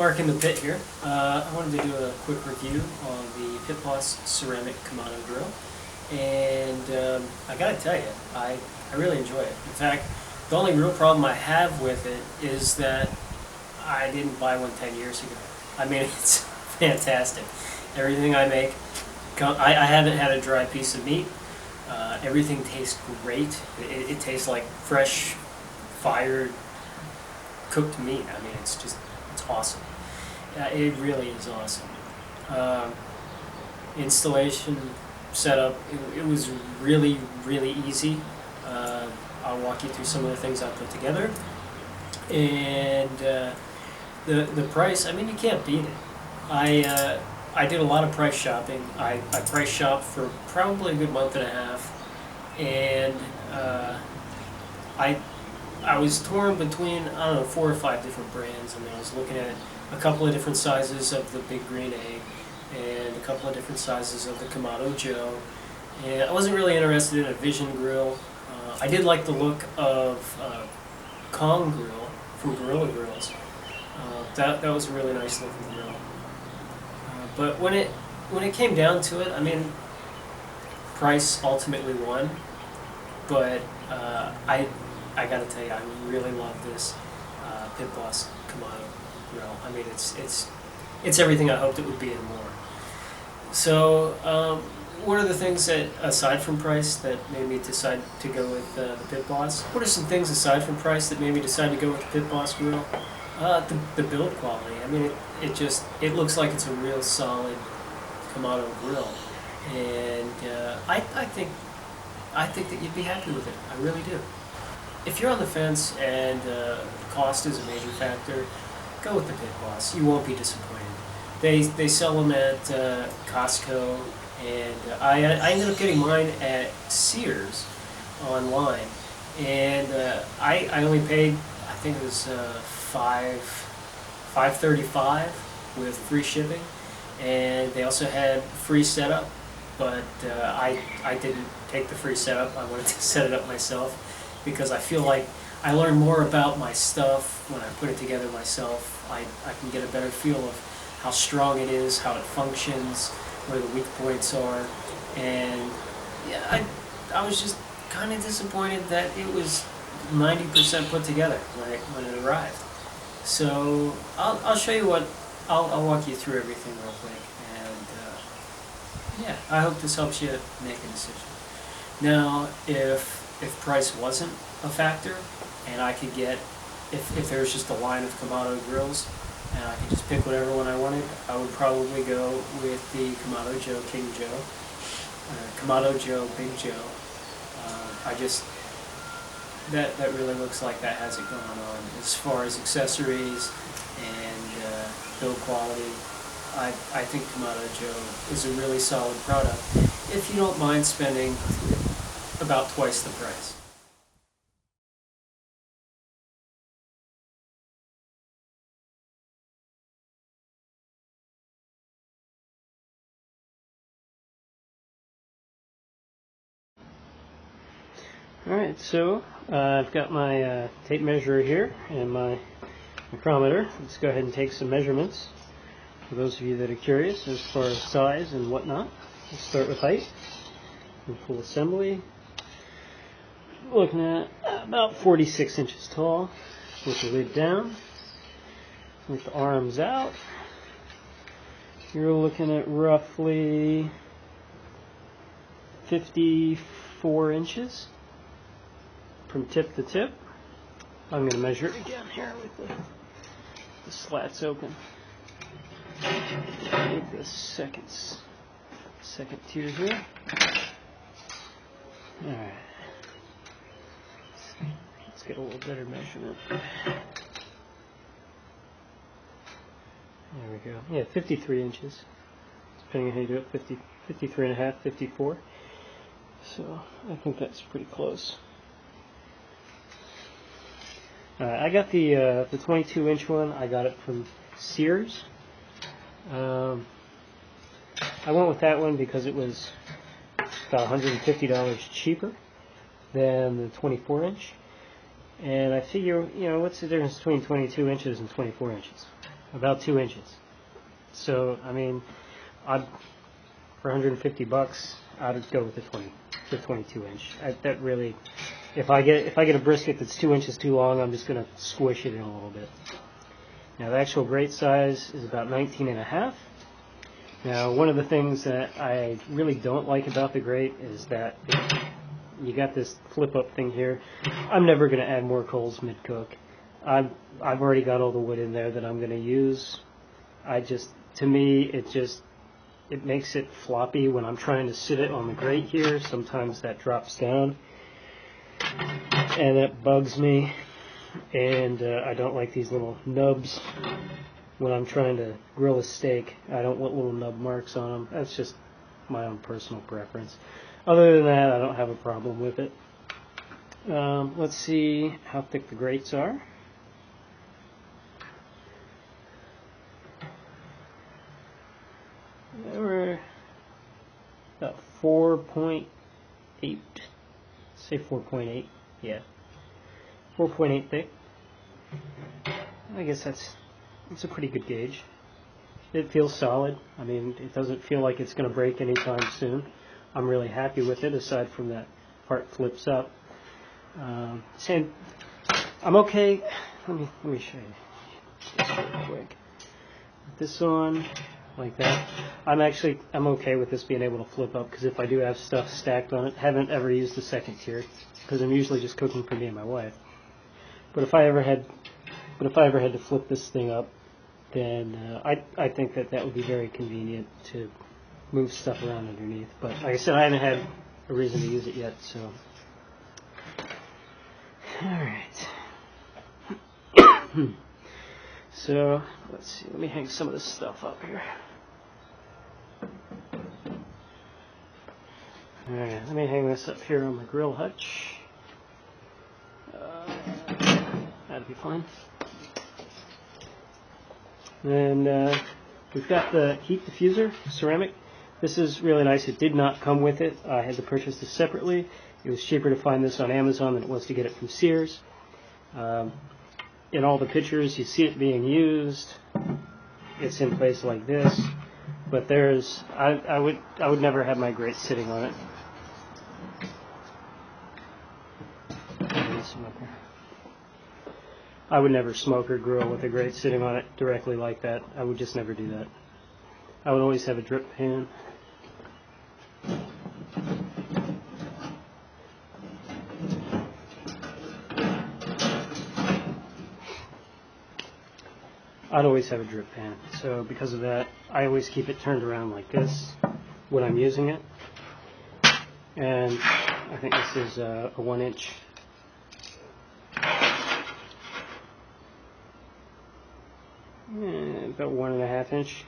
Mark in the pit here. I wanted to do a quick review on the Pit Boss ceramic Kamado grill, and I gotta tell you, I really enjoy it. In fact, the only real problem I have with it is that I didn't buy one 10 years ago. I mean, it's fantastic. Everything I make, I haven't had a dry piece of meat. Everything tastes great. It tastes like fresh, fired, cooked meat. I mean, it's awesome. It really is awesome. Installation, setup, it was really, really easy. I'll walk you through some of the things I put together. And the price, I mean, you can't beat it. I did a lot of price shopping. I price shopped for probably a good month and a half, and I was torn between, I don't know, 4 or 5 different brands. I mean, I was looking at a couple of different sizes of the Big Green Egg and a couple of different sizes of the Kamado Joe, and I wasn't really interested in a Vision grill. I did like the look of Kong grill from Gorilla Grills. That was a really nice looking grill. But when it came down to it, I mean, price ultimately won. But I gotta tell you, I really love this Pit Boss Kamado grill. I mean, it's everything I hoped it would be and more. So, what are the things that, aside from price, that made me decide to go with the Pit Boss? What are some things aside from price that made me decide to go with the Pit Boss grill? The build quality. I mean, it looks like it's a real solid Kamado grill, and I think that you'd be happy with it. I really do. If you're on the fence and cost is a major factor, go with the Pit Boss. You won't be disappointed. They sell them at Costco, and I ended up getting mine at Sears online, and I only paid, I think it was $5.35 with free shipping, and they also had free setup, but I didn't take the free setup. I wanted to set it up myself because I feel like I learn more about my stuff when I put it together myself. I can get a better feel of how strong it is, how it functions, where the weak points are, and yeah, I was just kind of disappointed that it was 90% put together when it arrived. So I'll show you what, I'll walk you through everything real quick, and yeah, I hope this helps you make a decision. Now, if price wasn't a factor, and I could get, if there was just a line of Kamado grills, and I could just pick whatever one I wanted, I would probably go with the Kamado Joe King Joe, Kamado Joe Big Joe. That really looks like that has it going on. As far as accessories and build quality, I think Kamado Joe is a really solid product if you don't mind spending about twice the price. Alright, so I've got my tape measure here and my micrometer. Let's go ahead and take some measurements for those of you that are curious as far as size and whatnot. Let's start with height and full assembly. Looking at about 46 inches tall with the lid down, with the arms out. You're looking at roughly 54 inches. From tip to tip. I'm going to measure it again here with the slats open. With the second tier here. Alright. Let's get a little better measurement. There we go. Yeah, 53 inches. Depending on how you do it, 53 and a half, 54. So I think that's pretty close. I got the 22-inch one. I got it from Sears. I went with that one because it was about $150 cheaper than the 24-inch. And I figure, you know, what's the difference between 22 inches and 24 inches? about 2 inches. So I mean, for 150 bucks, I'd go with the 22 inch. That really, if I get a brisket that's 2 inches too long, I'm just gonna squish it in a little bit. Now the actual grate size is about 19 and a half. Now one of the things that I really don't like about the grate is that you got this flip up thing here. I'm never gonna add more coals mid cook. I've already got all the wood in there that I'm gonna use. To me, it makes it floppy when I'm trying to sit it on the grate here. Sometimes that drops down, and it bugs me. And I don't like these little nubs when I'm trying to grill a steak. I don't want little nub marks on them. That's just my own personal preference. Other than that, I don't have a problem with it. Let's see how thick the grates are. They were about 4.8. Say 4.8. Yeah. 4.8 thick. I guess that's a pretty good gauge. It feels solid. I mean, it doesn't feel like it's going to break anytime soon. I'm really happy with it, aside from that part flips up. And I'm okay. Let me show you this real quick. Put this on like that. I'm okay with this being able to flip up, because if I do have stuff stacked on it, haven't ever used the second tier because I'm usually just cooking for me and my wife. But if I ever had to flip this thing up, then I think that would be very convenient to move stuff around underneath. But like I said, I haven't had a reason to use it yet, so. Alright. So, let's see, let me hang some of this stuff up here. Alright, let me hang this up here on the grill hutch. That'd be fine. And we've got the heat diffuser, ceramic. This is really nice. It did not come with it. I had to purchase this separately. It was cheaper to find this on Amazon than it was to get it from Sears. In all the pictures, you see it being used. It's in place like this. But I would never have my grate sitting on it. I would never smoke or grill with a grate sitting on it directly like that. I would just never do that. I would always have a drip pan. I'd always have a drip pan. So because of that, I always keep it turned around like this when I'm using it. And I think this is a 1 inch. About 1.5 inch.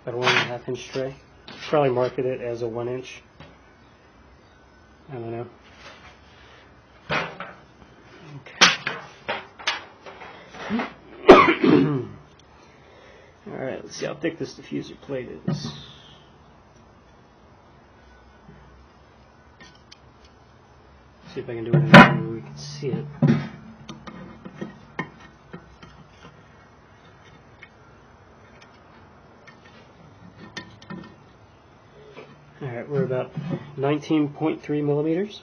About a 1.5 inch tray. Probably market it as a 1 inch. I don't know. Okay. Alright, let's see how thick this diffuser plate is. See if I can do it in a way where we can see it. Alright, we're about 19.3 millimeters.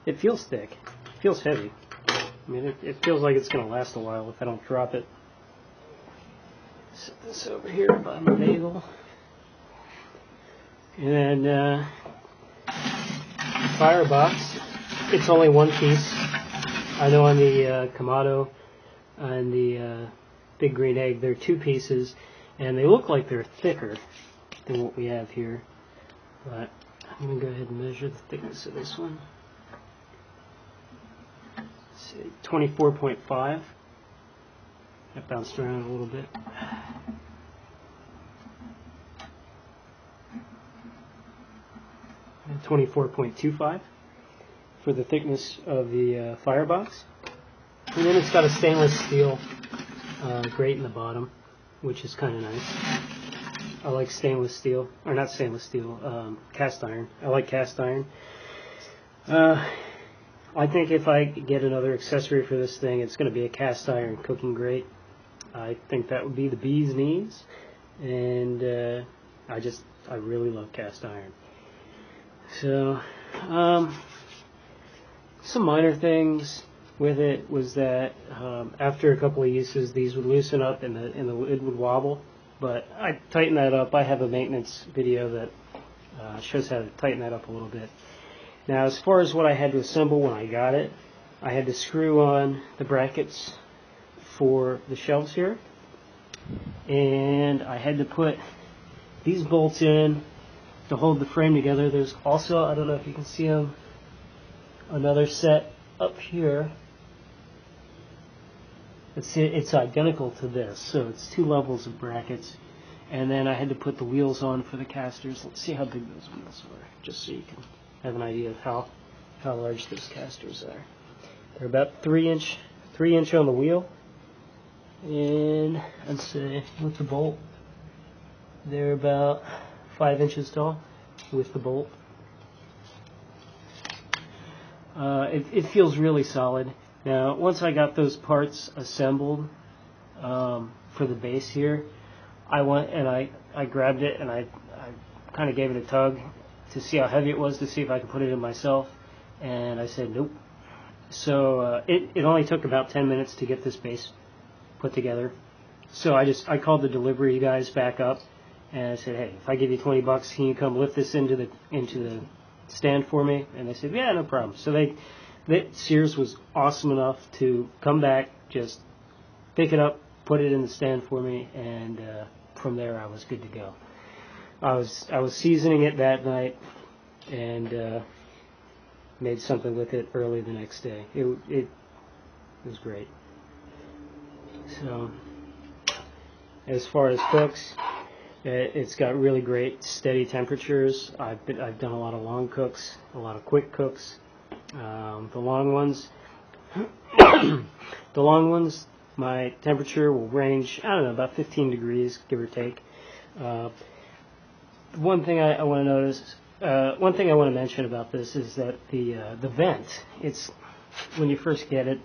It feels thick. It feels heavy. I mean, it feels like it's going to last a while if I don't drop it. Set this over here by my bagel. And then firebox. It's only one piece. I know on the Kamado and the Big Green Egg, they're 2 pieces, and they look like they're thicker than what we have here. But I'm going to go ahead and measure the thickness of this one. Let's see, 24.5. That bounced around a little bit. 24.25 for the thickness of the firebox. And then it's got a stainless steel grate in the bottom, which is kind of nice. I like stainless steel, or not stainless steel, cast iron. I like cast iron. I think if I get another accessory for this thing, it's going to be a cast iron cooking grate. I think that would be the bee's knees, and I really love cast iron. So, some minor things with it was that after a couple of uses, these would loosen up and the lid would wobble. But I tightened that up. I have a maintenance video that shows how to tighten that up a little bit. Now, as far as what I had to assemble when I got it, I had to screw on the brackets for the shelves here, and I had to put these bolts in to hold the frame together. There's also, I don't know if you can see them, another set up here. It's identical to this, so it's 2 levels of brackets. And then I had to put the wheels on for the casters. Let's see how big those wheels are, just so you can have an idea of how large those casters are. They're about 3 inch on the wheel, and I'd say with the bolt, they're about 5 inches tall with the bolt. It feels really solid. Now, once I got those parts assembled for the base here, I went and I grabbed it and I kind of gave it a tug to see how heavy it was, to see if I could put it in myself, and I said nope. So it only took about 10 minutes to get this base put together. So I called the delivery guys back up and I said, hey, if I give you $20, can you come lift this into the stand for me? And they said, yeah, no problem. So Sears was awesome enough to come back, just pick it up, put it in the stand for me, and from there I was good to go. I was seasoning it that night and made something with it early the next day. It was great. So as far as cooks, it's got really great steady temperatures. I've done a lot of long cooks, a lot of quick cooks. The long ones, my temperature will range, I don't know, about 15 degrees, give or take. One thing I want to mention about this is that the vent, when you first get it,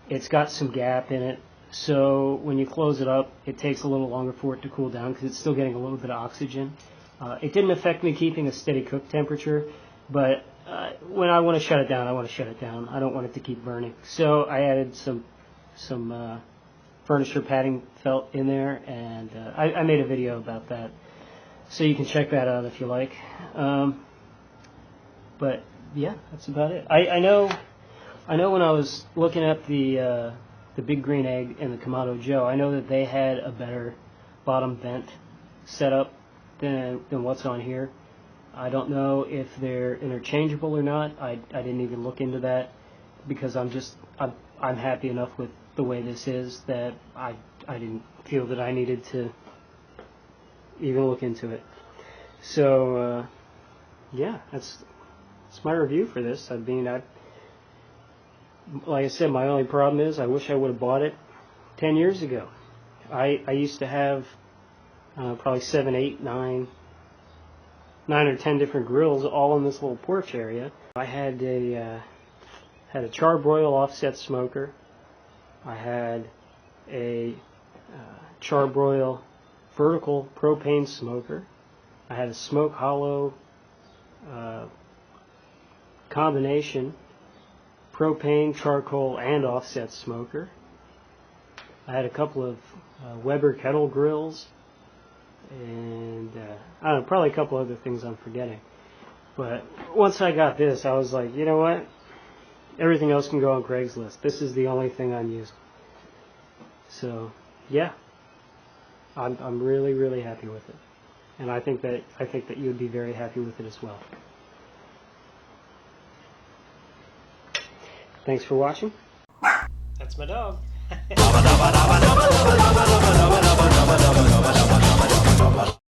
it's got some gap in it. So when you close it up, it takes a little longer for it to cool down because it's still getting a little bit of oxygen. It didn't affect me keeping a steady cook temperature, but when I want to shut it down, I want to shut it down. I don't want it to keep burning. So I added some furniture padding felt in there, and I made a video about that. So you can check that out if you like. But yeah, that's about it. I know when I was looking at the Big Green Egg and the Kamado Joe, I know that they had a better bottom vent setup than what's on here. I don't know if they're interchangeable or not. I didn't even look into that because I'm happy enough with the way this is that I didn't feel that I needed to even look into it. So yeah, that's my review for this. I mean, like I said, my only problem is I wish I would have bought it 10 years ago. I used to have probably 7, 8, 9 or 10 different grills all in this little porch area. I had a charbroil offset smoker. I had a charbroil vertical propane smoker. I had a smoke hollow combination propane, charcoal, and offset smoker. I had a couple of Weber kettle grills, and I don't know, probably a couple other things I'm forgetting. But once I got this, I was like, you know what? Everything else can go on Craigslist. This is the only thing I'm using. So yeah, I'm really, really happy with it, and I think that you'd be very happy with it as well. Thanks for watching. That's my dog.